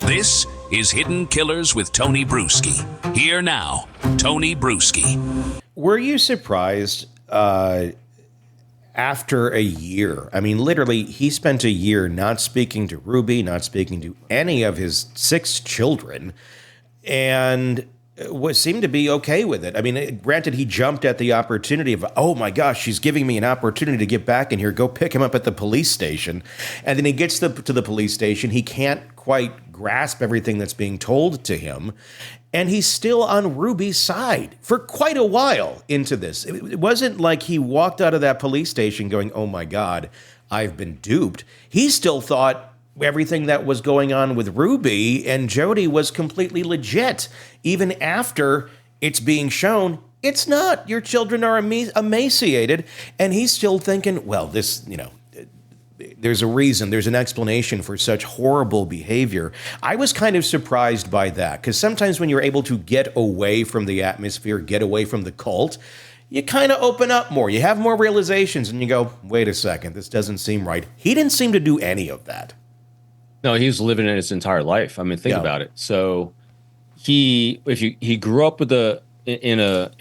This is Hidden Killers with Tony Bruschi. Here now, Tony Bruschi. Were you surprised after a year? I mean, literally, he spent a year not speaking to Ruby, not speaking to any of his 6 children, and seemed to be okay with it. I mean, granted, he jumped at the opportunity of, oh my gosh, she's giving me an opportunity to get back in here, go pick him up at the police station. And then he gets to the police station. He can't quite grasp everything that's being told to him. And he's still on Ruby's side for quite a while into this. It wasn't like he walked out of that police station going, oh my God, I've been duped. He still thought everything that was going on with Ruby and Jodi was completely legit, even after it's being shown it's not. Your children are emaciated, and he's still thinking, well, this, there's a reason, there's an explanation for such horrible behavior. I was kind of surprised by that, because sometimes when you're able to get away from the atmosphere, get away from the cult, you kind of open up more. You have more realizations, and you go, wait a second, this doesn't seem right. He didn't seem to do any of that. No, he was living it his entire life. I mean, think about it. So he grew up with in a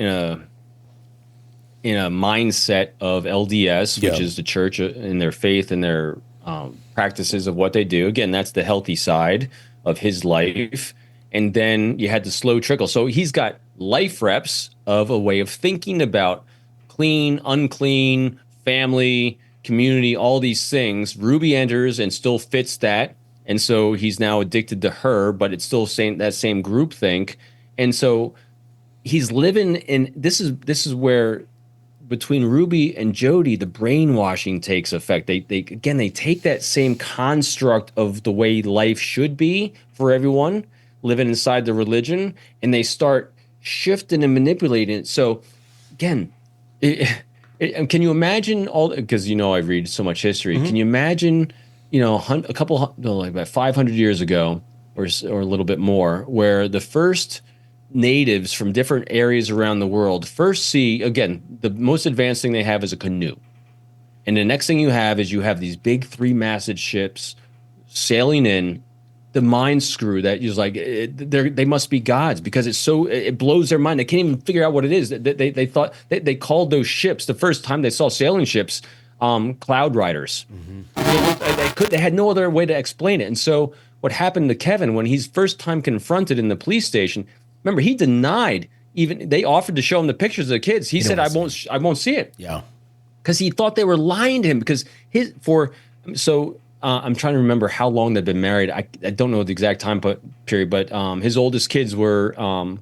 mindset of LDS, which is the church in their faith and their practices of what they do. Again, that's the healthy side of his life. And then you had the slow trickle. So he's got life reps of a way of thinking about clean, unclean, family, community, all these things. Ruby enters and still fits that. And so he's now addicted to her, but it's still that same group think. And so he's living in, this is where between Ruby and Jodi, the brainwashing takes effect. They take that same construct of the way life should be for everyone living inside the religion, and they start shifting and manipulating it. So again, can you imagine all, because I read so much history. Can you imagine about 500 years ago or a little bit more, where the first natives from different areas around the world first see, again, the most advanced thing they have is a canoe. And the next thing you have these big 3-masted ships sailing in. The mind screw that is like, they must be gods, because it blows their mind. They can't even figure out what it is. They thought they called those ships, the first time they saw sailing ships, cloud riders. They had no other way to explain it. And so what happened to Kevin when he's first time confronted in the police station, remember, he denied, even they offered to show him the pictures of the kids. He said, I won't see it. Yeah. Because he thought they were lying to him, because I'm trying to remember how long they'd been married. I don't know the exact time period, but his oldest kids were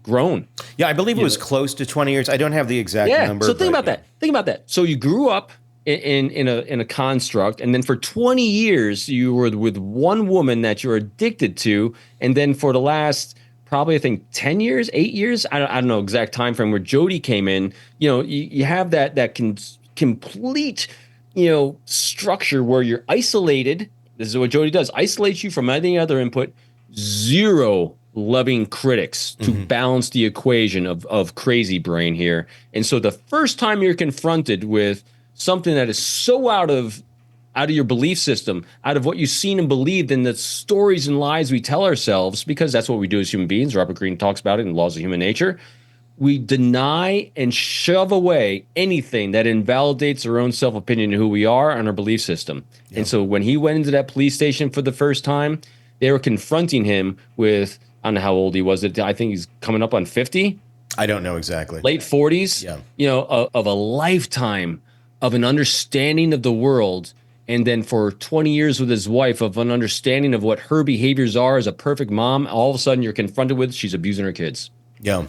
grown. Yeah, I believe it was close to 20 years. I don't have the exact number. So think about that. Think about that. So you grew up in a construct, and then for 20 years you were with one woman that you're addicted to, and then for the last probably, I think, 10 years, 8 years, I don't know exact time frame, where Jodi came in. You have that complete structure where you're isolated. This is what Jodi does: isolates you from any other input. Zero loving critics to balance the equation of crazy brain here. And so the first time you're confronted with something that is so out of your belief system, out of what you've seen and believed in the stories and lies we tell ourselves, because that's what we do as human beings. Robert Greene talks about it in Laws of Human Nature. We deny and shove away anything that invalidates our own self-opinion of who we are and our belief system. Yep. And so when he went into that police station for the first time, they were confronting him with, I don't know how old he was. I think he's coming up on 50. I don't know exactly. Late 40s. Yeah. Of a lifetime of an understanding of the world. And then for 20 years with his wife, of an understanding of what her behaviors are as a perfect mom. All of a sudden you're confronted with, she's abusing her kids. Yeah.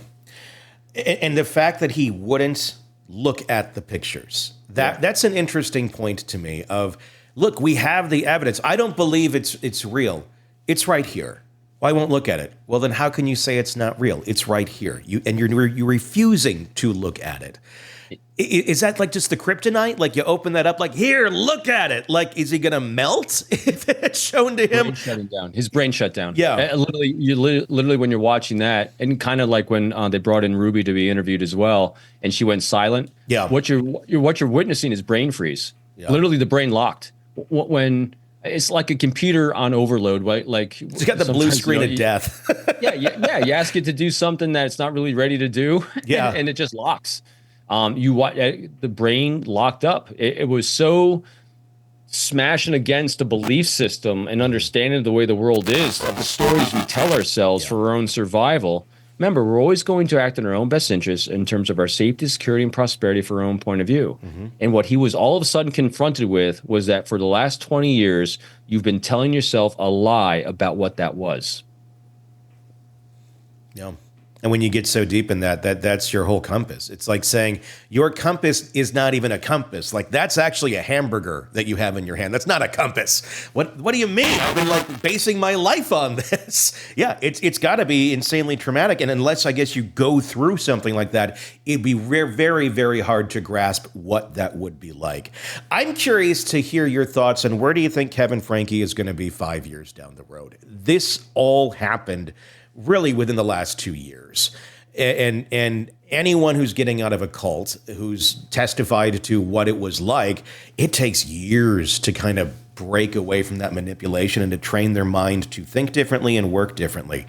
And the fact that he wouldn't look at the pictures, that's an interesting point to me of, look, we have the evidence. I don't believe it's real. It's right here. Well, I won't look at it. Well, then how can you say it's not real? It's right here. You're refusing to look at it. Is that like just the kryptonite? Like you open that up, like, here, look at it. Like, is he going to melt if it's shown to him? His brain shut down. Yeah. Literally when you're watching that, and kind of like when they brought in Ruby to be interviewed as well, and she went silent. Yeah. What you're witnessing is brain freeze. Yeah. Literally the brain locked. When it's like a computer on overload, right? Like it's got the blue screen of death. yeah. You ask it to do something that it's not really ready to do, and it just locks. The brain locked up. It was so smashing against a belief system and understanding the way the world is, of the stories we tell ourselves for our own survival. Remember, we're always going to act in our own best interest in terms of our safety, security, and prosperity for our own point of view. And what he was all of a sudden confronted with was that for the last 20 years, you've been telling yourself a lie about what that was. Yeah. And when you get so deep in that's your whole compass. It's like saying your compass is not even a compass. Like, that's actually a hamburger that you have in your hand. That's not a compass. What do you mean? I've been like basing my life on this. Yeah, it's got to be insanely traumatic. And unless, I guess, you go through something like that, it'd be very, very hard to grasp what that would be like. I'm curious to hear your thoughts on where do you think Kevin Franke is going to be 5 years down the road? This all happened really within the last 2 years. And anyone who's getting out of a cult, who's testified to what it was like, it takes years to kind of break away from that manipulation and to train their mind to think differently and work differently.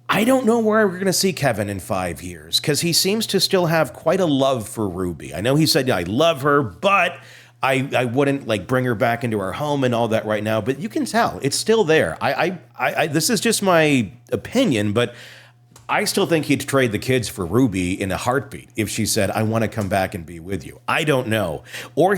I don't know where we're going to see Kevin in 5 years, because he seems to still have quite a love for Ruby. I know he said, I love her, but I wouldn't like bring her back into our home and all that right now, but you can tell it's still there. I this is just my opinion, but I still think he'd trade the kids for Ruby in a heartbeat if she said, I want to come back and be with you. I don't know. Or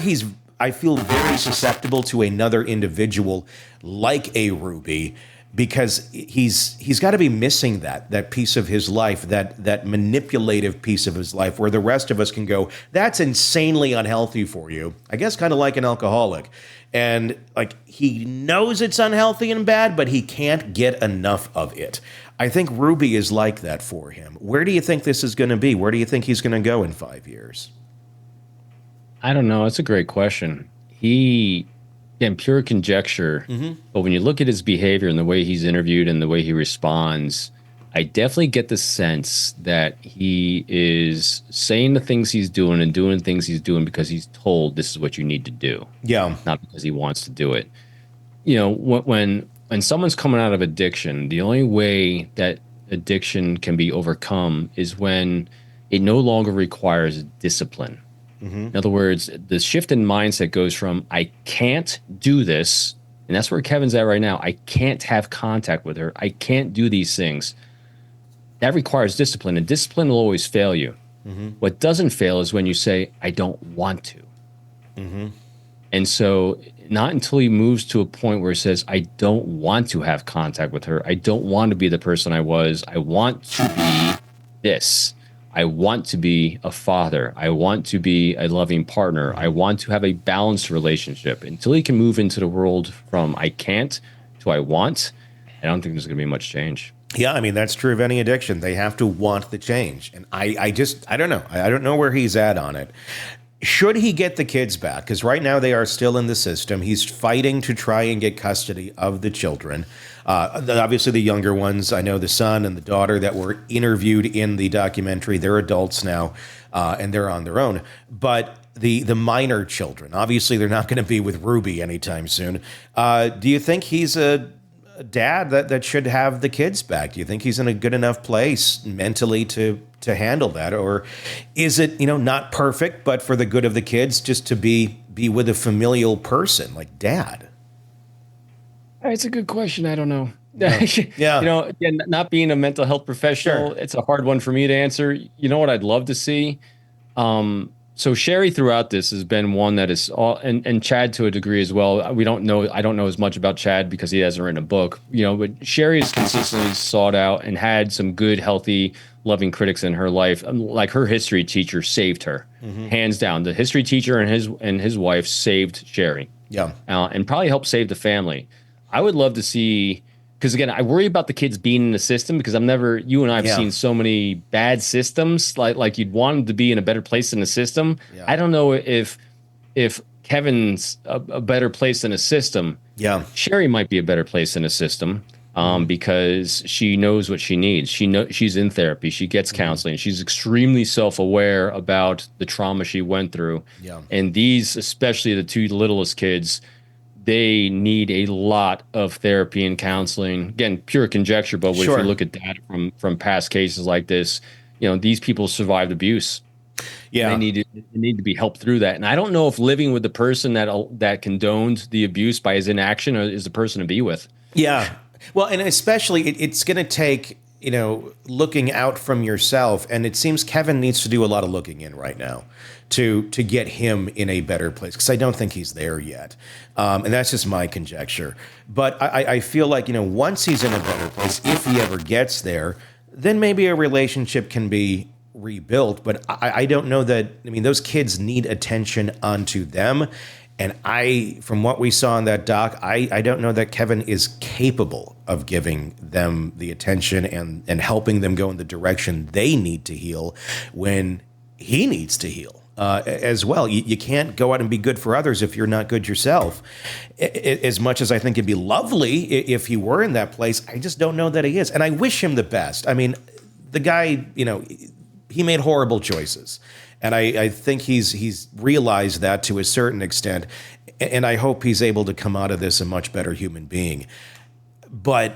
I feel very susceptible to another individual like a Ruby, because he's got to be missing that piece of his life, that manipulative piece of his life, where the rest of us can go, that's insanely unhealthy for you. I guess kind of like an alcoholic. And like, he knows it's unhealthy and bad, but he can't get enough of it. I think Ruby is like that for him. Where do you think this is going to be? Where do you think he's going to go in 5 years? I don't know. It's a great question. Again, pure conjecture. But when you look at his behavior and the way he's interviewed and the way he responds, I definitely get the sense that he is saying the things he's doing and doing things he's doing because he's told this is what you need to do. Yeah. Not because he wants to do it. You know, when someone's coming out of addiction, the only way that addiction can be overcome is when it no longer requires discipline. In other words, the shift in mindset goes from, I can't do this, and that's where Kevin's at right now. I can't have contact with her. I can't do these things. That requires discipline, and discipline will always fail you. What doesn't fail is when you say, I don't want to. And so not until he moves to a point where he says, I don't want to have contact with her. I don't want to be the person I was. I want to be this. I want to be a father. I want to be a loving partner. I want to have a balanced relationship. Until he can move into the world from I can't to I want, I don't think there's going to be much change. Yeah, I mean, that's true of any addiction. They have to want the change. And I don't know. I don't know where he's at on it. Should he get the kids back? Because right now they are still in the system. He's fighting to try and get custody of the children. Obviously, the younger ones, I know the son and the daughter that were interviewed in the documentary, they're adults now, and they're on their own. But the minor children, obviously, they're not going to be with Ruby anytime soon. Do you think he's a dad that should have the kids back? Do you think he's in a good enough place mentally to handle that? Or is it, not perfect, but for the good of the kids, just to be with a familial person like dad? It's a good question. I don't know. Yeah. Again, not being a mental health professional, It's a hard one for me to answer. You know what I'd love to see? So Sherry throughout this has been one that is all, and Chad to a degree as well. We don't know. I don't know as much about Chad because he hasn't written a book, but Sherry has consistently sought out and had some good, healthy, loving critics in her life. Like her history teacher saved her, hands down. The history teacher and his wife saved Sherry. Yeah. And probably helped save the family. I would love to see, because again, I worry about the kids being in the system because you and I have seen so many bad systems, like you'd want them to be in a better place in the system. Yeah. I don't know if Kevin's a better place in a system. Yeah. Sherry might be a better place in a system because she knows what she needs. She's in therapy. She gets counseling. She's extremely self-aware about the trauma she went through. Yeah. And these, especially the two littlest kids, they need a lot of therapy and counseling. Again, pure conjecture, but if you look at data from past cases like this, these people survived abuse. Yeah, they need to be helped through that. And I don't know if living with the person that condoned the abuse by his inaction is the person to be with. Yeah, well, and especially it's going to take looking out from yourself, and it seems Kevin needs to do a lot of looking in right now to get him in a better place, because I don't think he's there yet, and that's just my conjecture. But I feel like once he's in a better place, if he ever gets there, then maybe a relationship can be rebuilt. But I don't know that. I mean, those kids need attention onto them. And from what we saw in that doc, I don't know that Kevin is capable of giving them the attention and helping them go in the direction they need to heal when he needs to heal as well. You can't go out and be good for others if you're not good yourself. As much as I think it'd be lovely if he were in that place, I just don't know that he is. And I wish him the best. I mean, the guy, he made horrible choices. And I think he's realized that to a certain extent, and I hope he's able to come out of this a much better human being. But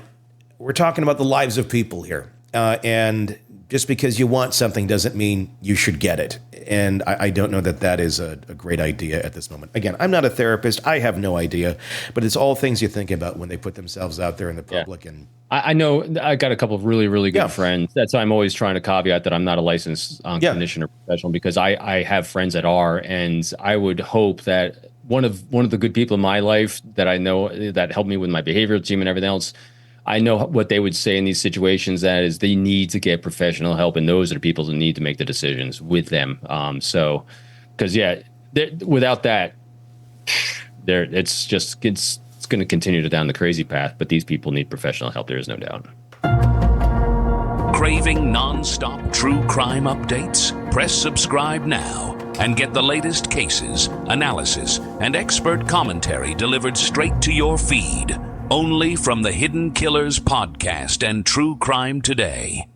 we're talking about the lives of people here, and just because you want something doesn't mean you should get it. And I don't know that is a great idea at this moment. Again, I'm not a therapist. I have no idea. But it's all things you think about when they put themselves out there in the public. Yeah. And I know I got a couple of really, really good friends. That's why I'm always trying to caveat that I'm not a licensed clinician or professional, because I have friends that are. And I would hope that one of the good people in my life that I know that helped me with my behavioral team and everything else, I know what they would say in these situations. That is, they need to get professional help, and those are the people that need to make the decisions with them. Because without that, it's going to continue down the crazy path. But these people need professional help. There is no doubt. Craving non-stop true crime updates? Press subscribe now and get the latest cases, analysis, and expert commentary delivered straight to your feed. Only from the Hidden Killers podcast and True Crime Today.